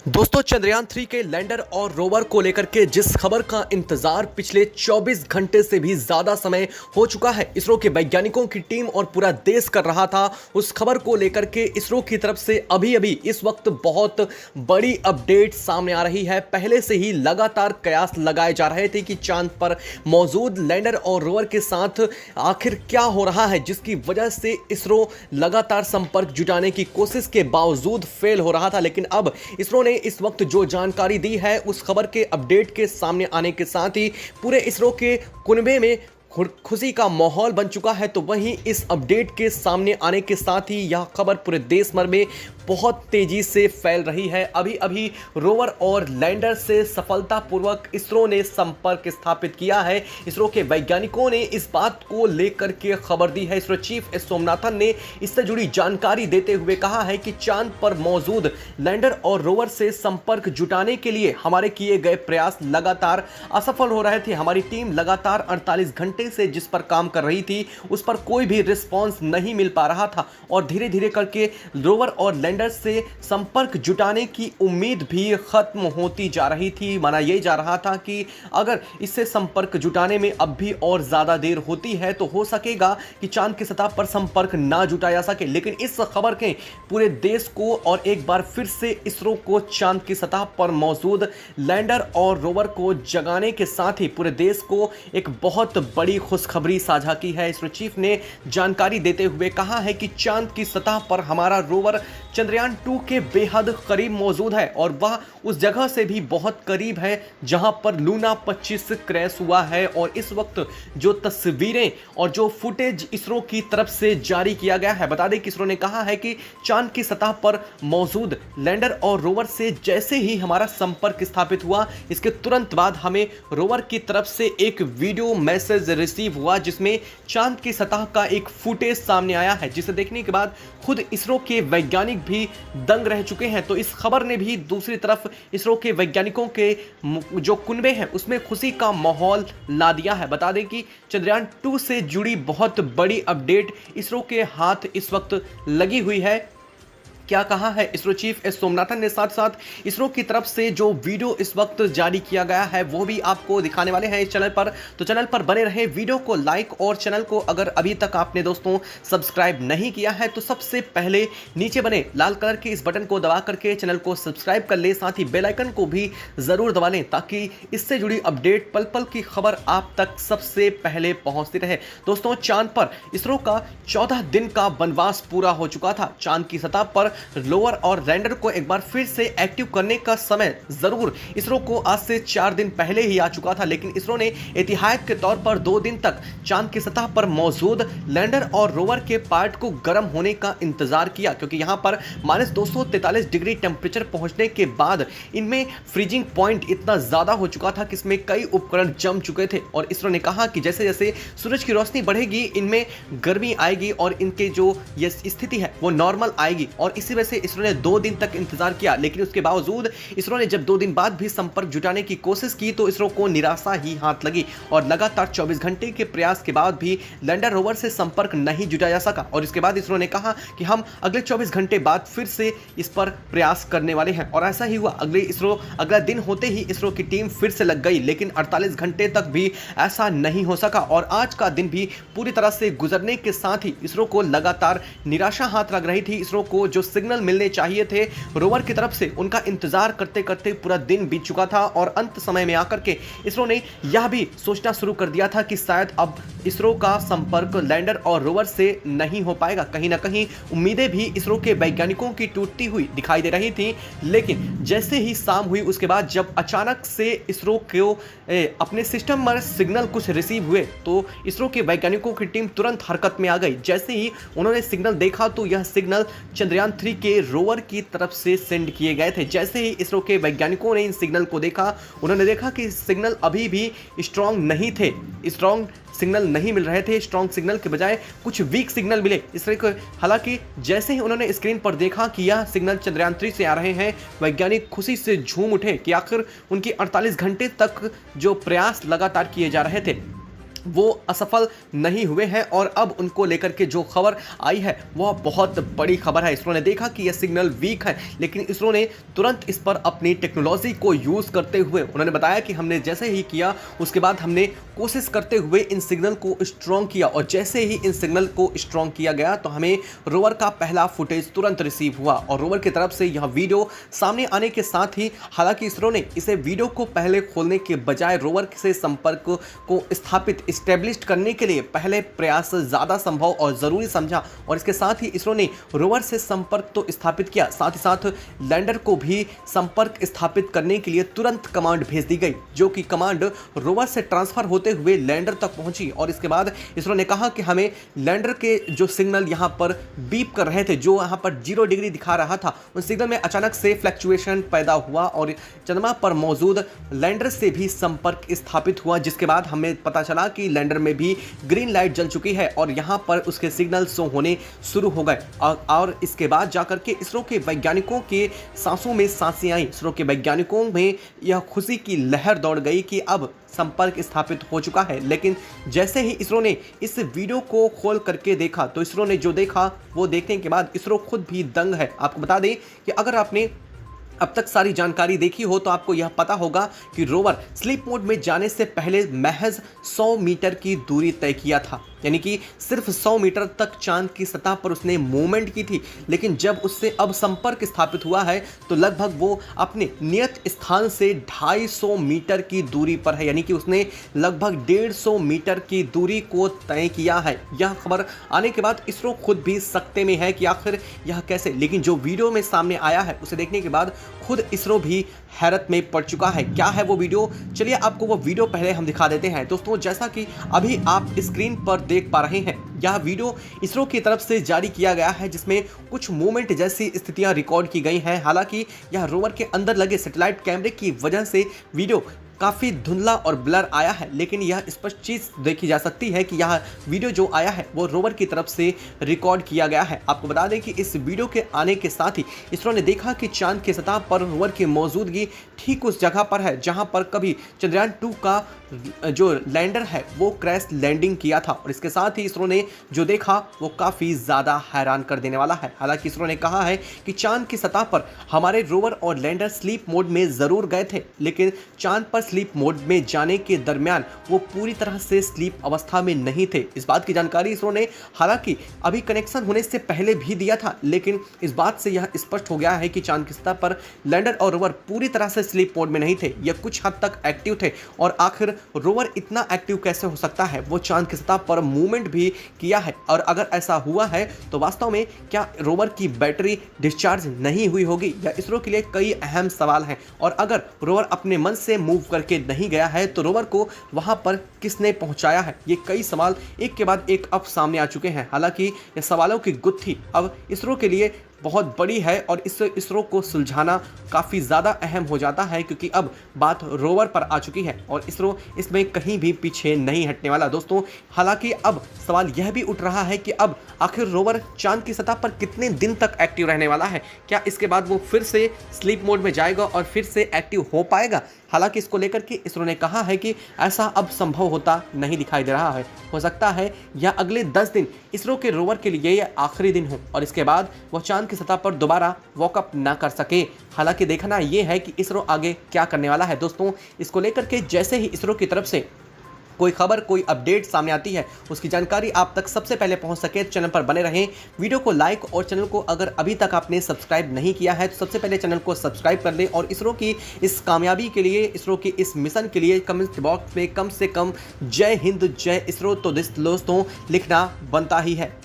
दोस्तों चंद्रयान 3 के लैंडर और रोवर को लेकर के जिस खबर का इंतजार पिछले 24 घंटे से भी ज्यादा समय हो चुका है, इसरो के वैज्ञानिकों की टीम और पूरा देश कर रहा था, उस खबर को लेकर के इसरो की तरफ से अभी इस वक्त बहुत बड़ी अपडेट सामने आ रही है। पहले से ही लगातार कयास लगाए जा रहे थे कि चांद पर मौजूद लैंडर और रोवर के साथ आखिर क्या हो रहा है, जिसकी वजह से इसरो लगातार संपर्क जुटाने की कोशिश के बावजूद फेल हो रहा था। लेकिन अब इसरो ने इस वक्त जो जानकारी दी है, उस खबर के अपडेट के सामने आने के साथ ही पूरे इसरो के कुनबे में खुशी का माहौल बन चुका है। तो वहीं इस अपडेट के सामने आने के साथ ही यह खबर पूरे देश भर में बहुत तेजी से फैल रही है। अभी रोवर और लैंडर से सफलतापूर्वक इसरो ने संपर्क स्थापित किया है। इसरो के वैज्ञानिकों ने इस बात को लेकर के खबर दी है। इसरो चीफ एस सोमनाथन ने इससे जुड़ी जानकारी देते हुए कहा है कि चांद पर मौजूद लैंडर और रोवर से संपर्क जुटाने के लिए हमारे किए गए प्रयास लगातार असफल हो रहे थे। हमारी टीम लगातार 48 घंटे से जिस पर काम कर रही थी, उस पर कोई भी रिस्पांस नहीं मिल पा रहा था और धीरे धीरे करके रोवर और लैंडर से संपर्क जुटाने की उम्मीद भी खत्म होती जा रही थी। माना यह जा रहा था कि अगर इससे संपर्क जुटाने में अब भी और ज्यादा देर होती है तो हो सकेगा कि चांद की सतह पर संपर्क ना जुटाया जा सके। लेकिन इस खबर के पूरे देश को और एक बार फिर से इसरो को चांद की सतह पर मौजूद लैंडर और रोवर को जगाने के साथ ही पूरे देश को एक बहुत बड़ी खुशखबरी साझा की है। इसरो चीफ ने जानकारी देते हुए कहा है कि चांद की सतह पर हमारा रोवर चंद्रयान 2 के बेहद करीब मौजूद है और वह उस जगह से भी बहुत करीब है जहां पर लूना 25 क्रैश हुआ है। और इस वक्त जो तस्वीरें और जो फुटेज इसरो की तरफ से जारी किया गया है, बता दें कि इसरो ने कहा है कि चांद की सतह पर मौजूद लैंडर और रोवर से जैसे ही हमारा संपर्क स्थापित हुआ, इसके तुरंत बाद हमें रोवर की तरफ से एक वीडियो मैसेज रिसीव हुआ जिसमें चांद की सतह का एक फुटेज सामने आया है, जिसे देखने के बाद खुद इसरो के वैज्ञानिक भी दंग रह चुके हैं। तो इस खबर ने भी दूसरी तरफ इसरो के वैज्ञानिकों के जो कुनबे हैं उसमें खुशी का माहौल ला दिया है। बता दें कि चंद्रयान 2 से जुड़ी बहुत बड़ी अपडेट इसरो के हाथ इस वक्त लगी हुई है। क्या कहा है इसरो चीफ एस सोमनाथन ने, साथ साथ इसरो की तरफ से जो वीडियो इस वक्त जारी किया गया है वो भी आपको दिखाने वाले हैं इस चैनल पर। तो चैनल पर बने रहे, वीडियो को लाइक और चैनल को अगर अभी तक आपने दोस्तों सब्सक्राइब नहीं किया है तो सबसे पहले नीचे बने लाल कलर के इस बटन को दबा करके चैनल को सब्सक्राइब कर ले, साथ ही बेल आइकन को भी जरूर दबा लें ताकि इससे जुड़ी अपडेट पल पल की खबर आप तक सबसे पहले पहुंचती रहे। दोस्तों चांद पर इसरो का 14 दिन का वनवास पूरा हो चुका था। चांद की सतह पर लोअर और लैंडर को एक बार फिर से एक्टिव करने का समय जरूर इसरो को आज से 4 दिन पहले ही आ चुका था, लेकिन इसरो ने एहतियात के तौर पर 2 दिन तक चांद की सतह पर मौजूद लैंडर और रोवर के पार्ट को गर्म होने का इंतजार किया, क्योंकि यहां पर -243 डिग्री टेम्परेचर पहुंचने के बाद इनमें फ्रीजिंग पॉइंट इतना ज्यादा हो चुका था कि इसमें कई उपकरण जम चुके थे। और इसरो ने कहा कि जैसे जैसे सूरज की रोशनी बढ़ेगी इनमें गर्मी आएगी और इनके जो ये स्थिति है वो नॉर्मल आएगी। और इसी वजह से इसरो ने 2 दिन तक इंतजार किया, लेकिन उसके बावजूद इसरो ने जब 2 दिन बाद भी संपर्क जुटाने की कोशिश की तो इसरो को निराशा ही हाथ लगी और लगातार 24 घंटे के प्रयास के बाद भी लैंडर रोवर से संपर्क नहीं जुटाया जा सका। और इसके बाद इसरो ने कहा कि हम अगले 24 घंटे बाद फिर से इस पर प्रयास करने वाले हैं। और ऐसा ही हुआ, अगला दिन होते ही इसरो की टीम फिर से लग गई, लेकिन 48 घंटे तक भी ऐसा नहीं हो सका। और आज का दिन भी पूरी तरह से गुजरने के साथ ही इसरो को लगातार निराशा हाथ लग रही थी। इसरो को जो सिग्नल मिलने चाहिए थे रोवर की तरफ से, उनका इंतजार करते करते पूरा दिन बीत चुका था और अंत समय में आकर के इसरो ने यह भी सोचना शुरू कर दिया था कि शायद अब इसरो का संपर्क लैंडर और रोवर से नहीं हो पाएगा। कहीं ना कहीं उम्मीदें भी इसरो के वैज्ञानिकों की टूटती हुई दिखाई दे रही थी। लेकिन जैसे ही शाम हुई उसके बाद जब अचानक से इसरो को अपने सिस्टम में सिग्नल कुछ रिसीव हुए तो इसरो के वैज्ञानिकों की टीम तुरंत हरकत में आ गई। जैसे ही उन्होंने सिग्नल देखा तो यह सिग्नल चंद्रयान 3 के रोवर की तरफ से सेंड किए गए थे। जैसे ही इसरो के वैज्ञानिकों ने इन सिग्नल को देखा, उन्होंने देखा कि सिग्नल अभी भी स्ट्रॉन्ग नहीं थे, स्ट्रॉन्ग सिग्नल नहीं मिल रहे थे। स्ट्रॉन्ग सिग्नल के बजाय कुछ वीक सिग्नल मिले इसरो। हालांकि जैसे ही उन्होंने स्क्रीन पर देखा कि यह सिग्नल चंद्रयान 3 से आ रहे हैं, वैज्ञानिक खुशी से झूम उठे कि आखिर उनकी 48 घंटे तक जो प्रयास लगातार किए जा रहे थे वो असफल नहीं हुए हैं और अब उनको लेकर के जो खबर आई है वह बहुत बड़ी खबर है। इसरो ने देखा कि यह सिग्नल वीक है, लेकिन इसरो ने तुरंत इस पर अपनी टेक्नोलॉजी को यूज़ करते हुए उन्होंने बताया कि हमने जैसे ही किया उसके बाद हमने कोशिश करते हुए इन सिग्नल को स्ट्रॉन्ग किया और जैसे ही इन सिग्नल को स्ट्रॉन्ग किया गया तो हमें रोवर का पहला फुटेज तुरंत रिसीव हुआ और रोवर की तरफ से यह वीडियो सामने आने के साथ ही हालांकि इसरो ने इसे वीडियो को पहले खोलने के बजाय रोवर से संपर्क को स्थापित स्टेब्लिश करने के लिए पहले प्रयास ज़्यादा संभव और ज़रूरी समझा और इसके साथ ही इसरो ने रोवर से संपर्क तो स्थापित किया, साथ ही साथ लैंडर को भी संपर्क स्थापित करने के लिए तुरंत कमांड भेज दी गई, जो कि कमांड रोवर से ट्रांसफर होते हुए लैंडर तक पहुंची। और इसके बाद इसरो ने कहा कि हमें लैंडर के जो सिग्नल यहाँ पर बीप कर रहे थे, जो यहाँ पर 0 डिग्री दिखा रहा था, उन सिग्नल में अचानक से फ्लक्चुएशन पैदा हुआ और चंद्रमा पर मौजूद लैंडर से भी संपर्क स्थापित हुआ, जिसके बाद हमें पता चला कि लैंडर में भी ग्रीन लाइट जल चुकी है और यहाँ पर उसके सिग्नल शो होने शुरू हो गए और इसके बाद जाकर के इसरो के वैज्ञानिकों के सांसों में सांसें आई। इसरो के वैज्ञानिकों में यह खुशी की लहर दौड़ गई कि अब संपर्क स्थापित हो चुका है। लेकिन जैसे ही इसरो ने इस वीडियो को खोल करके देखा तो इसरो ने जो देखा वो देखने के बाद इसरो खुद भी दंग है। आपको बता दें कि अगर आपने अब तक सारी जानकारी देखी हो तो आपको यह पता होगा कि रोवर स्लीप मोड में जाने से पहले महज 100 मीटर की दूरी तय किया था, यानी कि सिर्फ 100 मीटर तक चांद की सतह पर उसने मूवमेंट की थी। लेकिन जब उससे अब संपर्क स्थापित हुआ है तो लगभग वो अपने नियत स्थान से 250 मीटर की दूरी पर है, यानी कि उसने लगभग 150 मीटर की दूरी को तय किया है। यह खबर आने के बाद इसरो खुद भी सकते में है कि आखिर यह कैसे, लेकिन जो वीडियो में सामने आया है उसे देखने के बाद खुद इसरो भी हैरत में पड़ चुका है। क्या है वो वीडियो, चलिए आपको वो वीडियो पहले हम दिखा देते हैं। दोस्तों, जैसा कि अभी आप स्क्रीन पर देख पा रहे हैं, यह वीडियो इसरो की तरफ से जारी किया गया है, जिसमें कुछ मूवमेंट जैसी स्थितियां रिकॉर्ड की गई हैं। हालांकि यह रोवर के अंदर लगे सैटेलाइट कैमरे की वजह से वीडियो काफ़ी धुंधला और ब्लर आया है, लेकिन यह स्पष्ट चीज़ देखी जा सकती है कि यह वीडियो जो आया है वो रोवर की तरफ से रिकॉर्ड किया गया है। आपको बता दें कि इस वीडियो के आने के साथ ही इसरो ने देखा कि चांद की सतह पर रोवर की मौजूदगी ठीक उस जगह पर है जहां पर कभी चंद्रयान 2 का जो लैंडर है वो क्रैश लैंडिंग किया था। और इसके साथ ही इसरो ने जो देखा वो काफ़ी ज़्यादा हैरान कर देने वाला है। हालांकि इसरो ने कहा है कि चांद की सतह पर हमारे रोवर और लैंडर स्लीप मोड में ज़रूर गए थे, लेकिन चांद पर स्लीप मोड में जाने के दरमियान वो पूरी तरह से स्लीप अवस्था में नहीं थे। इस बात की जानकारी इसरो ने हालांकि अभी कनेक्शन होने से पहले भी दिया था, लेकिन इस बात से यह स्पष्ट हो गया है कि चांद की सतह पर लैंडर और रोवर पूरी तरह से स्लीप मोड में नहीं थे, यह कुछ हद तक एक्टिव थे। और आखिर रोवर इतना एक्टिव कैसे हो सकता है, वो चांद की सतह पर मूवमेंट भी किया है, और अगर ऐसा हुआ है तो वास्तव में क्या रोवर की बैटरी डिस्चार्ज नहीं हुई होगी, या इसरो के लिए कई अहम सवाल हैं। और अगर रोवर अपने मन से मूव करके नहीं गया है तो रोवर को वहां पर किसने पहुंचाया है, ये कई सवाल एक के बाद एक अब सामने आ चुके हैं। हालांकि ये सवालों की गुत्थी अब इसरो के लिए बहुत बड़ी है और इससे इसरो को सुलझाना काफ़ी ज़्यादा अहम हो जाता है, क्योंकि अब बात रोवर पर आ चुकी है और इसरो इसमें कहीं भी पीछे नहीं हटने वाला। दोस्तों, हालांकि अब सवाल यह भी उठ रहा है कि अब आखिर रोवर चांद की सतह पर कितने दिन तक एक्टिव रहने वाला है, क्या इसके बाद वो फिर से स्लीप मोड में जाएगा और फिर से एक्टिव हो पाएगा। हालांकि इसको लेकर के इसरो ने कहा है कि ऐसा अब संभव होता नहीं दिखाई दे रहा है। हो सकता है यह अगले 10 दिन इसरो के रोवर के लिए यह आखिरी दिन हो और इसके बाद वो चांद की सतह पर दोबारा वॉकअप ना कर सके। हालांकि देखना यह है कि इसरो आगे क्या करने वाला है। दोस्तों, इसको लेकर के जैसे ही इसरो की तरफ से कोई खबर, कोई अपडेट सामने आती है, उसकी जानकारी आप तक सबसे पहले पहुंच सके, चैनल पर बने रहें। वीडियो को लाइक और चैनल को अगर अभी तक आपने सब्सक्राइब नहीं किया है तो सबसे पहले चैनल को सब्सक्राइब कर लें और इसरो की इस कामयाबी के लिए, इसरो की इस मिशन के लिए कमेंट बॉक्स में कम से कम जय हिंद, जय इसरो तो दोस्तों लिखना बनता ही है।